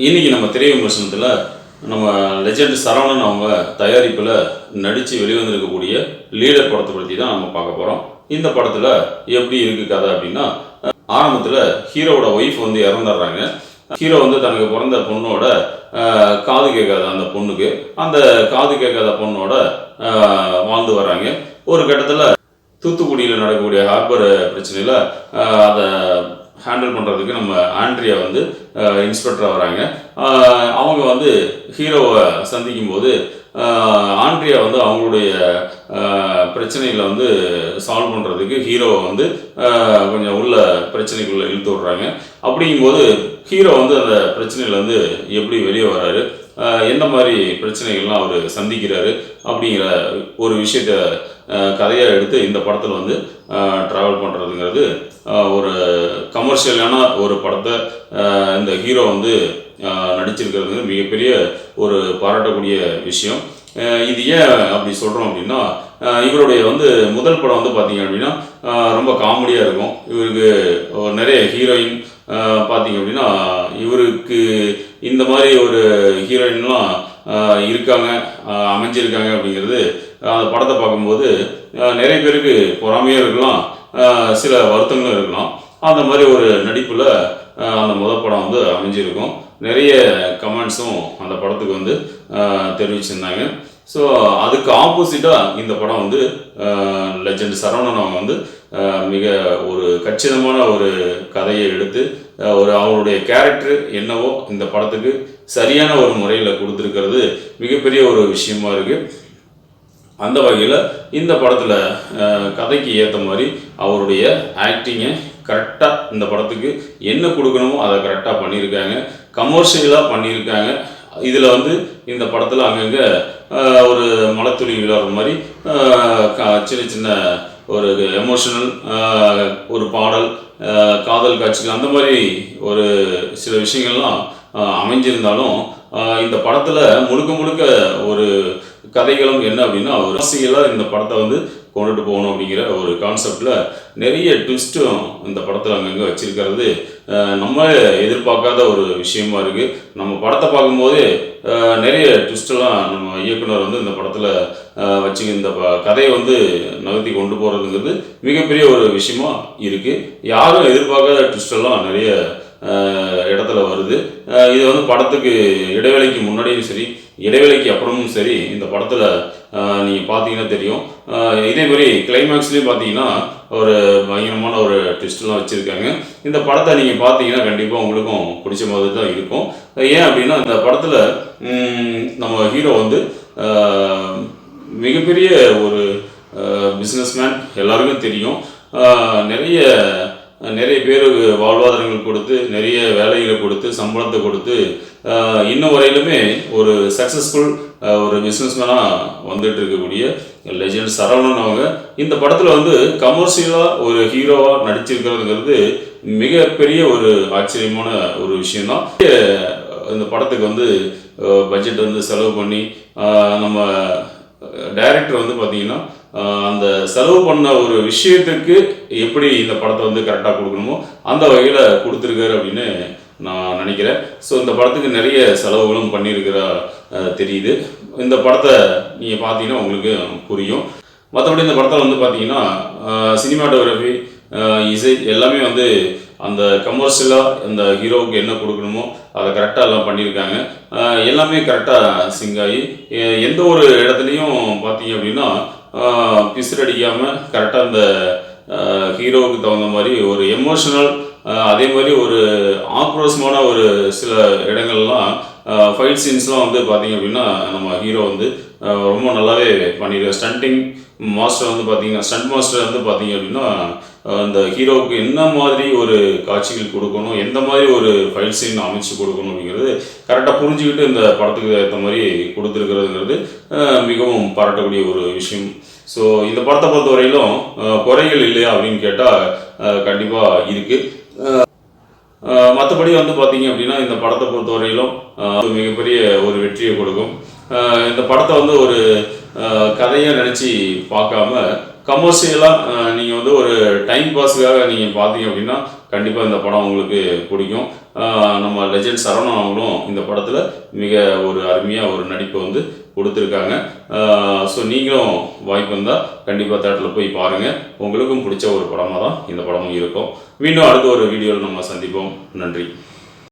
இன்றைக்கி நம்ம திரை விமர்சனத்தில் நம்ம லெஜெண்ட் சரவணன் அவங்க தயாரிப்பில் நடித்து வெளிவந்திருக்கக்கூடிய லீடர் படத்தை பற்றி தான் நம்ம பார்க்க போகிறோம். இந்த படத்தில் எப்படி இருக்குது கதை அப்படின்னா, ஆரம்பத்தில் ஹீரோவோட ஒய்ஃப் வந்து இறந்துடுறாங்க. ஹீரோ வந்து தனக்கு பிறந்த பொண்ணோட காது கேட்காத அந்த பொண்ணுக்கு, அந்த காது கேட்காத பொண்ணோட வாழ்ந்து வராங்க. ஒரு கட்டத்தில் தூத்துக்குடியில் நடக்கக்கூடிய ஹார்பர் பிரச்சனையில் அதை ஹேண்டில் பண்ணுறதுக்கு நம்ம ஆண்ட்ரியா வந்து இன்ஸ்பெக்டராக வராங்க. அவங்க வந்து ஹீரோவை சந்திக்கும் போது ஆண்ட்ரியா வந்து அவங்களுடைய பிரச்சனைகளை வந்து சால்வ் பண்ணுறதுக்கு ஹீரோவை வந்து கொஞ்சம் உள்ள பிரச்சனைக்குள்ளே இழுத்து விட்றாங்க. அப்படிங்கும்போது ஹீரோ வந்து அந்த பிரச்சனையிலேருந்து எப்படி வெளியே வராரு, எந்த மாதிரி பிரச்சனைகள்லாம் அவர் சந்திக்கிறாரு அப்படிங்கிற ஒரு விஷயத்த கதையாக எடுத்து இந்த படத்தில் வந்து ட்ராவல் பண்ணுறதுங்கிறது ஒரு கமர்ஷியலான ஒரு படத்தை இந்த ஹீரோ வந்து நடிச்சிருக்கிறது மிகப்பெரிய ஒரு பாராட்டக்கூடிய விஷயம். இது ஏன் அப்படி சொல்கிறோம் அப்படின்னா, இவருடைய வந்து முதல் படம் வந்து பார்த்திங்க அப்படின்னா ரொம்ப காமெடியாக இருக்கும். இவருக்கு நிறைய ஹீரோயின் பார்த்திங்க அப்படின்னா, இவருக்கு இந்த மாதிரி ஒரு ஹீரோயின்லாம் இருக்காங்க, அமைஞ்சிருக்காங்க அப்படிங்கிறது அந்த படத்தை பார்க்கும்போது நிறைய பேருக்கு பொறாமையாக இருக்கலாம், சில வருத்தங்களும் இருக்கலாம். அந்த மாதிரி ஒரு நடிப்பில் அந்த முதல் படம் வந்து அமைஞ்சிருக்கும். நிறைய கமெண்ட்ஸும் அந்த படத்துக்கு வந்து தெரிவிச்சிருந்தாங்க. ஸோ அதுக்கு ஆப்போசிட்டாக இந்த படம் வந்து லெஜெண்ட் சரவணன் அவங்க வந்து மிக ஒரு கச்சிதமான ஒரு கதையை எடுத்து அவருடைய கேரக்டர் என்னவோ இந்த படத்துக்கு சரியான ஒரு முறையில் கொடுத்துருக்கிறது மிகப்பெரிய ஒரு விஷயமா இருக்குது. அந்த வகையில் இந்த படத்தில் கதைக்கு ஏற்ற மாதிரி அவருடைய ஆக்டிங்கை கரெக்டாக இந்த படத்துக்கு என்ன கொடுக்கணுமோ அதை கரெக்டாக பண்ணியிருக்காங்க, கமர்ஷியலாக பண்ணியிருக்காங்க. இதில் வந்து இந்த படத்தில் அங்கங்கே ஒரு மலைத்துளி விளையாடுற மாதிரி சின்ன சின்ன ஒரு எமோஷனல் ஒரு பாடல், காதல் காட்சிகள், அந்த மாதிரி ஒரு சில விஷயங்கள்லாம் அமைஞ்சிருந்தாலும் இந்த படத்தில் முழுக்க முழுக்க ஒரு கதைகளும் என்ன அப்படின்னா, ஒரு அரசியலாக இந்த படத்தை வந்து கொண்டுட்டு போகணும் அப்படிங்கிற ஒரு கான்செப்டில் நிறைய ட்விஸ்ட்டும் இந்த படத்தில் அங்கங்கே வச்சிருக்கிறது நம்ம எதிர்பார்க்காத ஒரு விஷயமா இருக்குது. நம்ம படத்தை பார்க்கும்போது நிறைய ட்விஸ்டெல்லாம் நம்ம இயக்குனர் வந்து இந்த படத்தில் வச்சு இந்த கதையை வந்து நகர்த்தி கொண்டு போகிறதுங்கிறது மிகப்பெரிய ஒரு விஷயமா இருக்குது. யாரும் எதிர்பார்க்காத ட்விஸ்டெல்லாம் நிறைய இடத்துல வருது. இது வந்து படத்துக்கு இடைவேளைக்கு முன்னாடியும் சரி, இடைவேளைக்கு அப்புறமும் சரி, இந்த படத்தில் நீங்கள் பார்த்தீங்கன்னா தெரியும். இதே மாதிரி கிளைமேக்ஸ்லேயும் பார்த்தீங்கன்னா ஒரு பயங்கரமான ஒரு ட்விஸ்ட்லாம் வச்சுருக்காங்க. இந்த படத்தை நீங்கள் பார்த்தீங்கன்னா கண்டிப்பாக உங்களுக்கும் பிடிச்ச மாதிரி தான் இருக்கும். ஏன் அப்படின்னா, இந்த படத்தில் நம்ம ஹீரோ வந்து மிகப்பெரிய ஒரு பிஸ்னஸ்மேன், எல்லாருக்கும் தெரியும். நிறைய பேருக்கு வாழ்வாதாரங்கள் கொடுத்து, நிறைய வேலைகளை கொடுத்து, சம்பளத்தை கொடுத்து, இன்னும் வரையிலுமே ஒரு சக்ஸஸ்ஃபுல் ஒரு பிஸ்னஸ்மேனாக வந்துட்டு இருக்கக்கூடிய லெஜெண்ட் சரவணன் அவங்க இந்த படத்தில் வந்து கமர்ஷியலாக ஒரு ஹீரோவாக நடிச்சிருக்கிறதுங்கிறது மிகப்பெரிய ஒரு ஆச்சரியமான ஒரு விஷயம்தான். இந்த படத்துக்கு வந்து பட்ஜெட் வந்து செலவு பண்ணி நம்ம டைரக்டர் வந்து பார்த்திங்கன்னா அந்த செலவு பண்ண ஒரு விஷயத்துக்கு எப்படி இந்த படத்தை வந்து கரெக்டாக கொடுக்கணுமோ அந்த வகையில் கொடுத்துருக்காரு அப்படின்னு நான் நினைக்கிறேன். ஸோ இந்த படத்துக்கு நிறைய செலவுகளும் பண்ணியிருக்கிறா தெரியுது. இந்த படத்தை நீங்கள் பார்த்தீங்கன்னா உங்களுக்கு புரியும். மற்றபடி இந்த படத்தில் வந்து பார்த்தீங்கன்னா சினிமாட்டோகிராஃபி, இசை எல்லாமே வந்து அந்த கமர்ஷியலாக இந்த ஹீரோவுக்கு என்ன கொடுக்கணுமோ அதை கரெக்டாக எல்லாம் பண்ணியிருக்காங்க. எல்லாமே கரெக்டாக சிங்காகி எந்த ஒரு இடத்துலையும் பார்த்தீங்க அப்படின்னா பிசுரடிக்காமல் கரெக்டாக அந்த ஹீரோவுக்கு தகுந்த மாதிரி ஒரு எமோஷனல், அதே மாதிரி ஒரு ஆக்ரோஷமான ஒரு சில இடங்கள்லாம் ஃபைட் சீன்ஸ்லாம் வந்து பார்த்திங்க அப்படின்னா நம்ம ஹீரோ வந்து ரொம்ப நல்லாவே பண்ணியிருக்காரு. ஸ்டண்ட் மாஸ்டர் வந்து பார்த்திங்க அப்படின்னா அந்த ஹீரோவுக்கு என்ன மாதிரி ஒரு காட்சிகள் கொடுக்கணும், எந்த மாதிரி ஒரு ஃபைட் சீன் அமைச்சு கொடுக்கணும் அப்படிங்கிறது கரெக்டாக புரிஞ்சுக்கிட்டு இந்த படத்துக்கு ஏற்ற மாதிரி கொடுத்துருக்கிறதுங்கிறது மிகவும் பாராட்டக்கூடிய ஒரு விஷயம். ஸோ இந்த படத்தை பொறுத்த வரையிலும் குறைகள் இல்லையா அப்படின்னு கேட்டால் கண்டிப்பாக இருக்குது. மற்றபடி வந்து பார்த்தீங்க அப்படின்னா இந்த படத்தை பொறுத்த வரையிலும் மிகப்பெரிய ஒரு வெற்றியை கொடுக்கும். இந்த படத்தை வந்து ஒரு கதையாக நினச்சி பார்க்காம கமர்ஷியலாக நீங்கள் வந்து ஒரு டைம் பாஸுக்காக நீங்கள் பார்த்தீங்க அப்படின்னா கண்டிப்பாக இந்த படம் உங்களுக்கு பிடிக்கும். நம்ம லெஜெண்ட் சரவணன் அவங்களும் இந்த படத்தில் மிக ஒரு அருமையாக ஒரு நடிப்பை வந்து கொடுத்துருக்காங்க. ஸோ நீங்களும் வாய்ப்பு வந்தால் கண்டிப்பாக தேட்டரில் போய் பாருங்கள். உங்களுக்கும் பிடிச்ச ஒரு படமாக தான் இந்த படமும் இருக்கும். மீண்டும் அடுத்த ஒரு வீடியோவில் நம்ம சந்திப்போம். நன்றி.